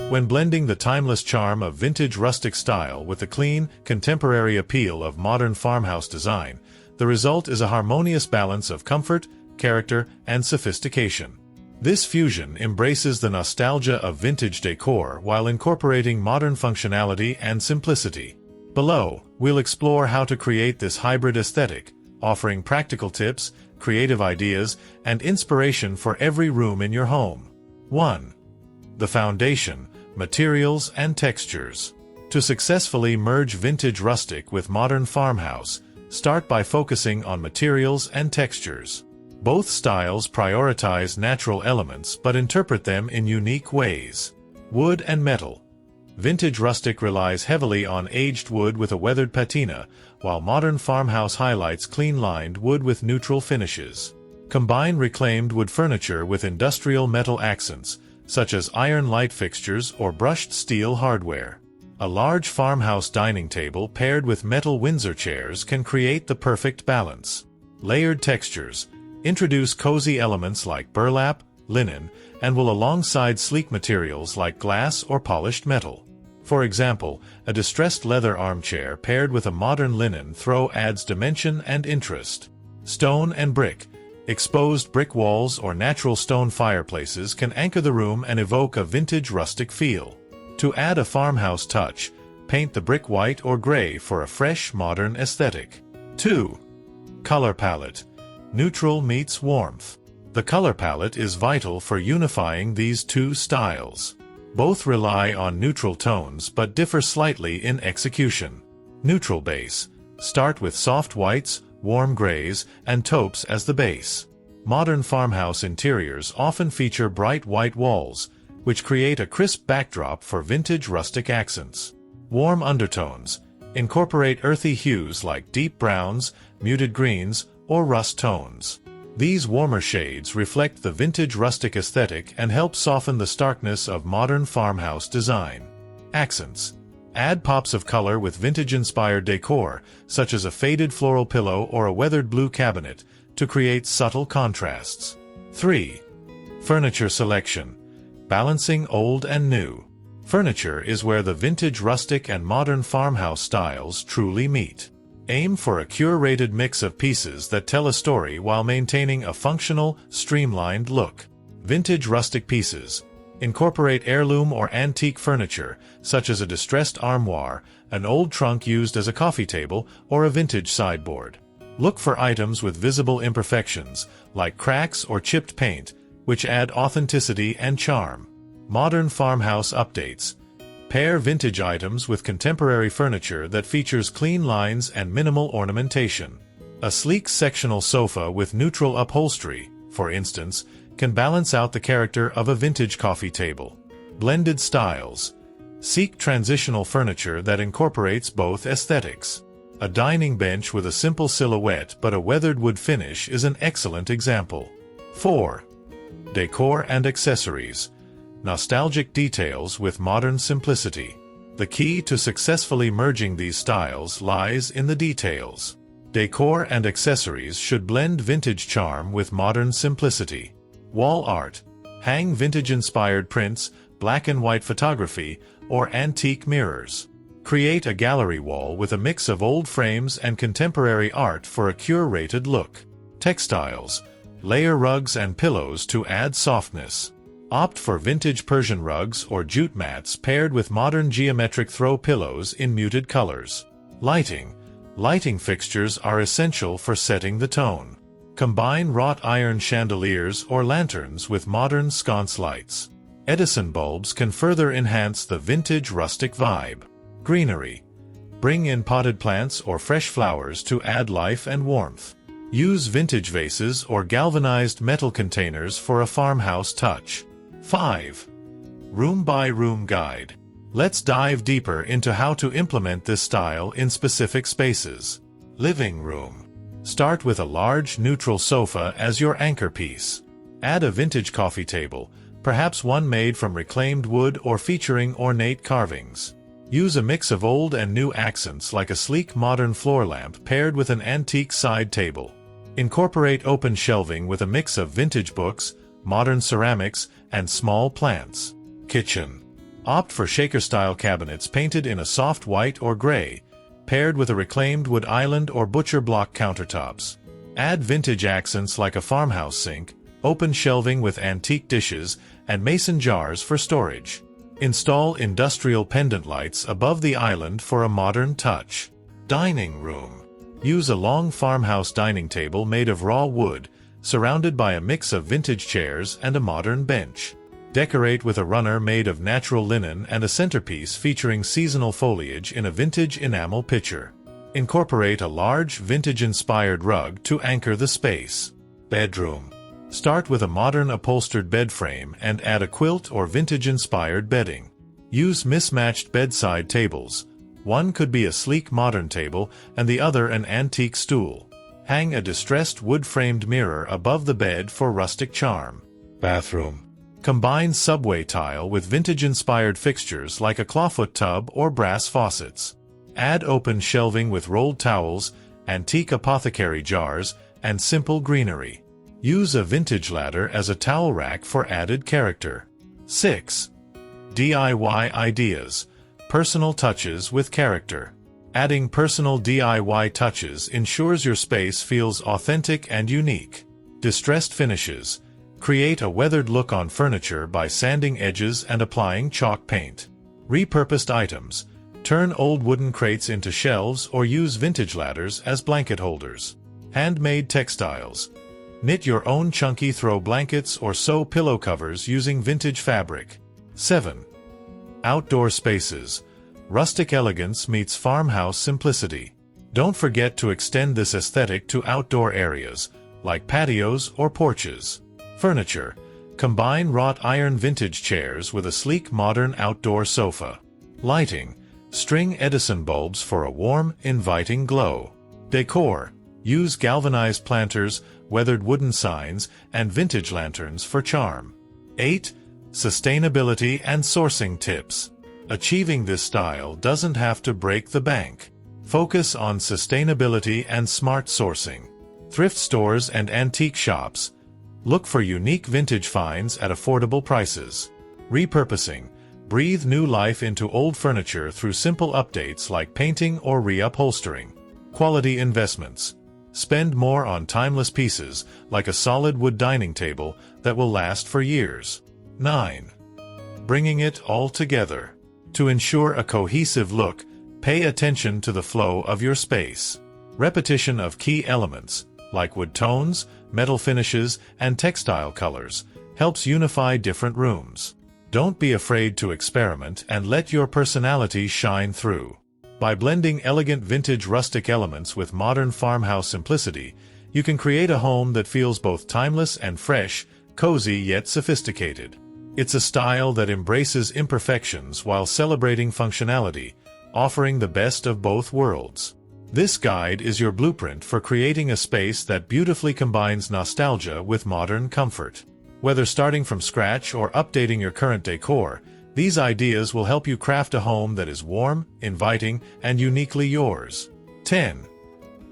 When blending the timeless charm of vintage rustic style with the clean, contemporary appeal of modern farmhouse design, the result is a harmonious balance of comfort, character, and sophistication. This fusion embraces the nostalgia of vintage decor while incorporating modern functionality and simplicity. Below, we'll explore how to create this hybrid aesthetic, offering practical tips, creative ideas, and inspiration for every room in your home. 1. The foundation, materials, and textures. To successfully merge vintage rustic with modern farmhouse, start by focusing on materials and textures. Both styles prioritize natural elements but interpret them in unique ways. Wood and metal. Vintage rustic relies heavily on aged wood with a weathered patina, while modern farmhouse highlights clean-lined wood with neutral finishes. Combine reclaimed wood furniture with industrial metal accents, such as iron light fixtures or brushed steel hardware. A large farmhouse dining table paired with metal Windsor chairs can create the perfect balance. Layered textures. Introduce cozy elements like burlap, linen, and wool alongside sleek materials like glass or polished metal. For example, a distressed leather armchair paired with a modern linen throw adds dimension and interest. Stone and brick. Exposed brick walls or natural stone fireplaces can anchor the room and evoke a vintage rustic feel. To add a farmhouse touch, paint the brick white or gray for a fresh, modern aesthetic. 2. Color palette. Neutral meets warmth. The color palette is vital for unifying these two styles. Both rely on neutral tones but differ slightly in execution. Neutral base. Start with soft whites, warm grays, and taupes as the base. Modern farmhouse interiors often feature bright white walls, which create a crisp backdrop for vintage rustic accents. Warm undertones. Incorporate earthy hues like deep browns, muted greens, or rust tones. These warmer shades reflect the vintage rustic aesthetic and help soften the starkness of modern farmhouse design. Accents. Add pops of color with vintage-inspired decor, such as a faded floral pillow or a weathered blue cabinet, to create subtle contrasts. 3. Furniture selection. Balancing old and new. Furniture is where the vintage rustic and modern farmhouse styles truly meet. Aim for a curated mix of pieces that tell a story while maintaining a functional, streamlined look. Vintage rustic pieces. Incorporate heirloom or antique furniture, such as a distressed armoire, an old trunk used as a coffee table, or a vintage sideboard. Look for items with visible imperfections, like cracks or chipped paint, which add authenticity and charm. Modern farmhouse updates. Pair vintage items with contemporary furniture that features clean lines and minimal ornamentation. A sleek sectional sofa with neutral upholstery, for instance, can balance out the character of a vintage coffee table. Blended styles. Seek transitional furniture that incorporates both aesthetics. A dining bench with a simple silhouette but a weathered wood finish is an excellent example. 4. Decor and accessories. Nostalgic details with modern simplicity. The key to successfully merging these styles lies in the details. Decor and accessories should blend vintage charm with modern simplicity. Wall art. Hang vintage-inspired prints, black and white photography, or antique mirrors. Create a gallery wall with a mix of old frames and contemporary art for a curated look. Textiles. Layer rugs and pillows to add softness. Opt for vintage Persian rugs or jute mats paired with modern geometric throw pillows in muted colors. Lighting. Lighting fixtures are essential for setting the tone. Combine wrought iron chandeliers or lanterns with modern sconce lights. Edison bulbs can further enhance the vintage rustic vibe. Greenery. Bring in potted plants or fresh flowers to add life and warmth. Use vintage vases or galvanized metal containers for a farmhouse touch. 5. Room-by-room guide. Let's dive deeper into how to implement this style in specific spaces. Living room. Start with a large, neutral sofa as your anchor piece. Add a vintage coffee table, perhaps one made from reclaimed wood or featuring ornate carvings. Use a mix of old and new accents like a sleek modern floor lamp paired with an antique side table. Incorporate open shelving with a mix of vintage books, modern ceramics, and small plants. Kitchen. Opt for shaker-style cabinets painted in a soft white or gray, paired with a reclaimed wood island or butcher block countertops. Add vintage accents like a farmhouse sink, open shelving with antique dishes, and mason jars for storage. Install industrial pendant lights above the island for a modern touch. Dining room. Use a long farmhouse dining table made of raw wood, surrounded by a mix of vintage chairs and a modern bench. Decorate with a runner made of natural linen and a centerpiece featuring seasonal foliage in a vintage enamel pitcher. Incorporate a large, vintage-inspired rug to anchor the space. Bedroom. Start with a modern upholstered bed frame and add a quilt or vintage-inspired bedding. Use mismatched bedside tables. One could be a sleek modern table and the other an antique stool. Hang a distressed wood-framed mirror above the bed for rustic charm. Bathroom. Combine subway tile with vintage-inspired fixtures like a clawfoot tub or brass faucets. Add open shelving with rolled towels, antique apothecary jars, and simple greenery. Use a vintage ladder as a towel rack for added character. 6. DIY ideas. Personal touches with character. Adding personal DIY touches ensures your space feels authentic and unique. Distressed finishes. Create a weathered look on furniture by sanding edges and applying chalk paint. Repurposed items. Turn old wooden crates into shelves or use vintage ladders as blanket holders. Handmade textiles. Knit your own chunky throw blankets or sew pillow covers using vintage fabric. 7. Outdoor spaces. Rustic elegance meets farmhouse simplicity. Don't forget to extend this aesthetic to outdoor areas, like patios or porches. Furniture. Combine wrought iron vintage chairs with a sleek modern outdoor sofa. Lighting. String Edison bulbs for a warm, inviting glow. Decor. Use galvanized planters, weathered wooden signs, and vintage lanterns for charm. 8. Sustainability and sourcing tips. Achieving this style doesn't have to break the bank. Focus on sustainability and smart sourcing. Thrift stores and antique shops. Look for unique vintage finds at affordable prices. Repurposing. Breathe new life into old furniture through simple updates like painting or reupholstering. Quality investments. Spend more on timeless pieces like a solid wood dining table that will last for years. 9. Bringing it all together. To ensure a cohesive look, pay attention to the flow of your space. Repetition of key elements, like wood tones, metal finishes, and textile colors, helps unify different rooms. Don't be afraid to experiment and let your personality shine through. By blending elegant vintage rustic elements with modern farmhouse simplicity, you can create a home that feels both timeless and fresh, cozy yet sophisticated. It's a style that embraces imperfections while celebrating functionality, offering the best of both worlds. This guide is your blueprint for creating a space that beautifully combines nostalgia with modern comfort. Whether starting from scratch or updating your current decor, these ideas will help you craft a home that is warm, inviting, and uniquely yours. 10.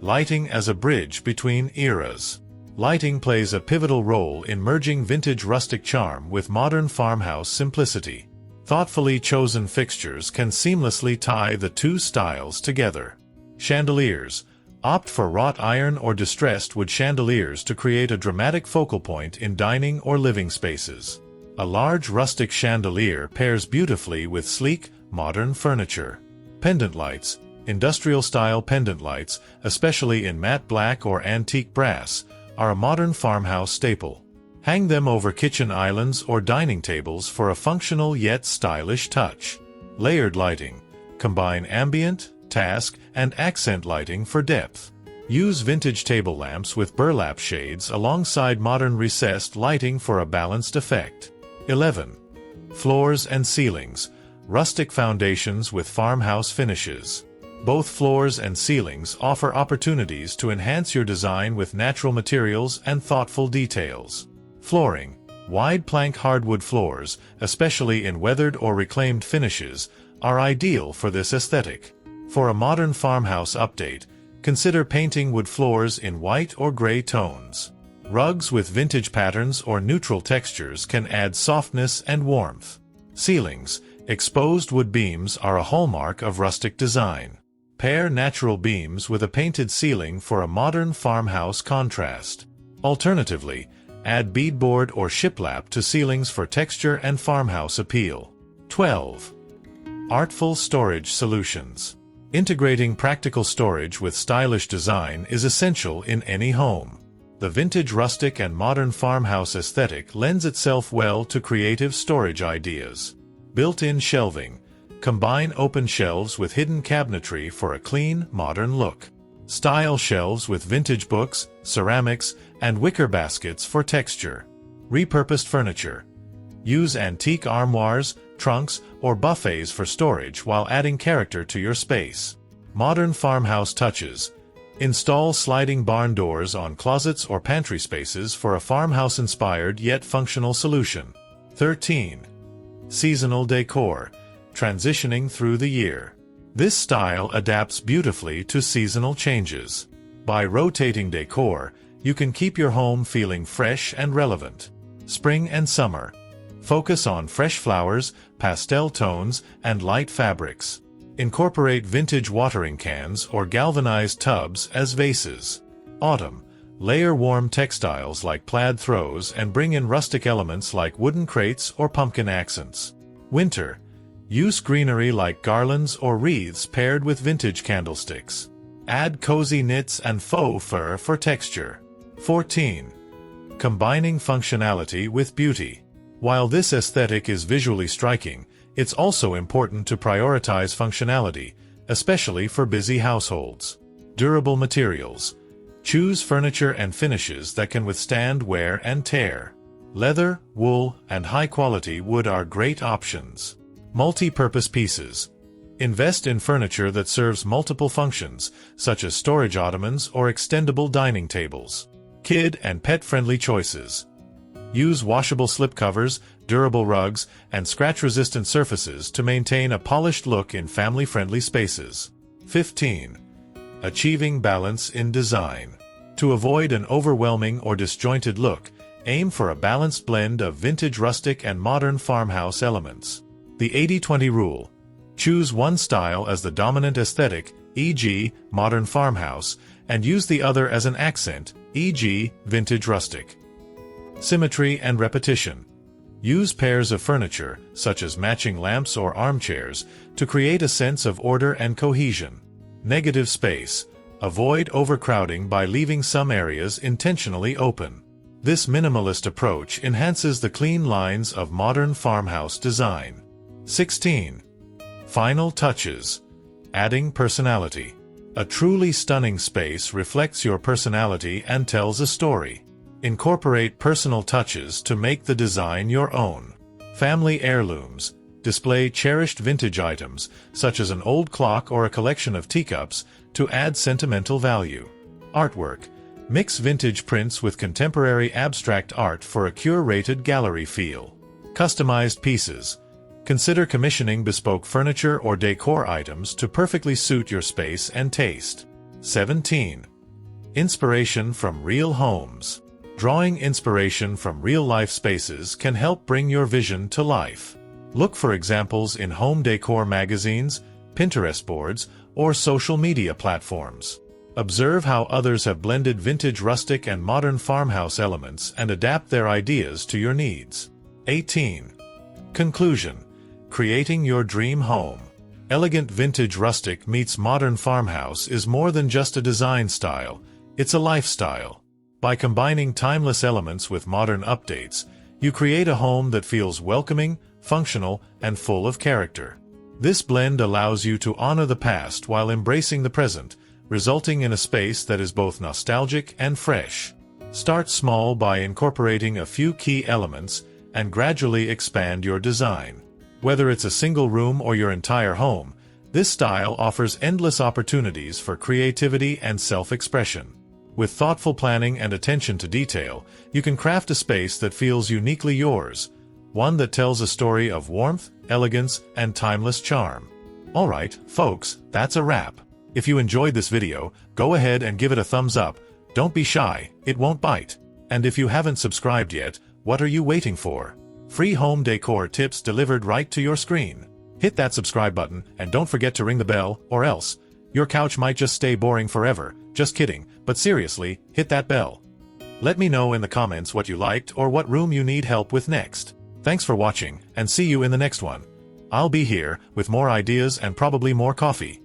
Lighting as a bridge between eras. Lighting plays a pivotal role in merging vintage rustic charm with modern farmhouse simplicity. Thoughtfully chosen fixtures can seamlessly tie the two styles together. Chandeliers. Opt for wrought iron or distressed wood chandeliers to create a dramatic focal point in dining or living spaces. A large rustic chandelier pairs beautifully with sleek, modern furniture. Pendant lights. Industrial-style pendant lights, especially in matte black or antique brass, are a modern farmhouse staple. Hang them over kitchen islands or dining tables for a functional yet stylish touch. Layered lighting. Combine ambient, task, and accent lighting for depth. Use vintage table lamps with burlap shades alongside modern recessed lighting for a balanced effect. 11. Floors and ceilings. Rustic foundations with farmhouse finishes. Both floors and ceilings offer opportunities to enhance your design with natural materials and thoughtful details. Flooring. Wide plank hardwood floors, especially in weathered or reclaimed finishes, are ideal for this aesthetic. For a modern farmhouse update, consider painting wood floors in white or gray tones. Rugs with vintage patterns or neutral textures can add softness and warmth. Ceilings. Exposed wood beams are a hallmark of rustic design. Pair natural beams with a painted ceiling for a modern farmhouse contrast. Alternatively, add beadboard or shiplap to ceilings for texture and farmhouse appeal. 12. Artful storage solutions. Integrating practical storage with stylish design is essential in any home. The vintage rustic and modern farmhouse aesthetic lends itself well to creative storage ideas. Built-in shelving. Combine open shelves with hidden cabinetry for a clean, modern look. Style shelves with vintage books, ceramics, and wicker baskets for texture. Repurposed furniture. Use antique armoires, trunks, or buffets for storage while adding character to your space. Modern farmhouse touches. Install sliding barn doors on closets or pantry spaces for a farmhouse-inspired yet functional solution. 13. Seasonal decor. Transitioning through the year. This style adapts beautifully to seasonal changes. By rotating decor, you can keep your home feeling fresh and relevant. Spring and summer. Focus on fresh flowers, pastel tones, and light fabrics. Incorporate vintage watering cans or galvanized tubs as vases. Autumn. Layer warm textiles like plaid throws and bring in rustic elements like wooden crates or pumpkin accents. Winter. Use greenery like garlands or wreaths paired with vintage candlesticks. Add cozy knits and faux fur for texture. 14. Combining functionality with beauty. While this aesthetic is visually striking, it's also important to prioritize functionality, especially for busy households. Durable materials. Choose furniture and finishes that can withstand wear and tear. Leather, wool, and high-quality wood are great options. Multi-purpose pieces. Invest in furniture that serves multiple functions, such as storage ottomans or extendable dining tables. Kid and pet-friendly choices. Use washable slipcovers, durable rugs, and scratch-resistant surfaces to maintain a polished look in family-friendly spaces. 15. Achieving balance in design. To avoid an overwhelming or disjointed look, aim for a balanced blend of vintage rustic and modern farmhouse elements. The 80-20 rule. Choose one style as the dominant aesthetic, e.g., modern farmhouse, and use the other as an accent, e.g., vintage rustic. Symmetry and repetition. Use pairs of furniture, such as matching lamps or armchairs, to create a sense of order and cohesion. Negative space. Avoid overcrowding by leaving some areas intentionally open. This minimalist approach enhances the clean lines of modern farmhouse design. 16. Final touches. Adding personality. A truly stunning space reflects your personality and tells a story. Incorporate personal touches to make the design your own. Family heirlooms. Display cherished vintage items, such as an old clock or a collection of teacups, to add sentimental value. Artwork. Mix vintage prints with contemporary abstract art for a curated gallery feel. Customized pieces. Consider commissioning bespoke furniture or decor items to perfectly suit your space and taste. 17. Inspiration from real homes. Drawing inspiration from real-life spaces can help bring your vision to life. Look for examples in home decor magazines, Pinterest boards, or social media platforms. Observe how others have blended vintage rustic and modern farmhouse elements and adapt their ideas to your needs. 18. Conclusion. Creating your dream home. Elegant vintage rustic meets modern farmhouse is more than just a design style, it's a lifestyle. By combining timeless elements with modern updates, you create a home that feels welcoming, functional, and full of character. This blend allows you to honor the past while embracing the present, resulting in a space that is both nostalgic and fresh. Start small by incorporating a few key elements and gradually expand your design. Whether it's a single room or your entire home, this style offers endless opportunities for creativity and self-expression. With thoughtful planning and attention to detail, you can craft a space that feels uniquely yours, one that tells a story of warmth, elegance, and timeless charm. Alright, folks, that's a wrap. If you enjoyed this video, go ahead and give it a thumbs up. Don't be shy, it won't bite. And if you haven't subscribed yet, what are you waiting for? Free home decor tips delivered right to your screen. Hit that subscribe button and don't forget to ring the bell, or else your couch might just stay boring forever. Just kidding, but seriously, hit that bell. Let me know in the comments what you liked or what room you need help with next. Thanks for watching, and see you in the next one. I'll be here with more ideas and probably more coffee.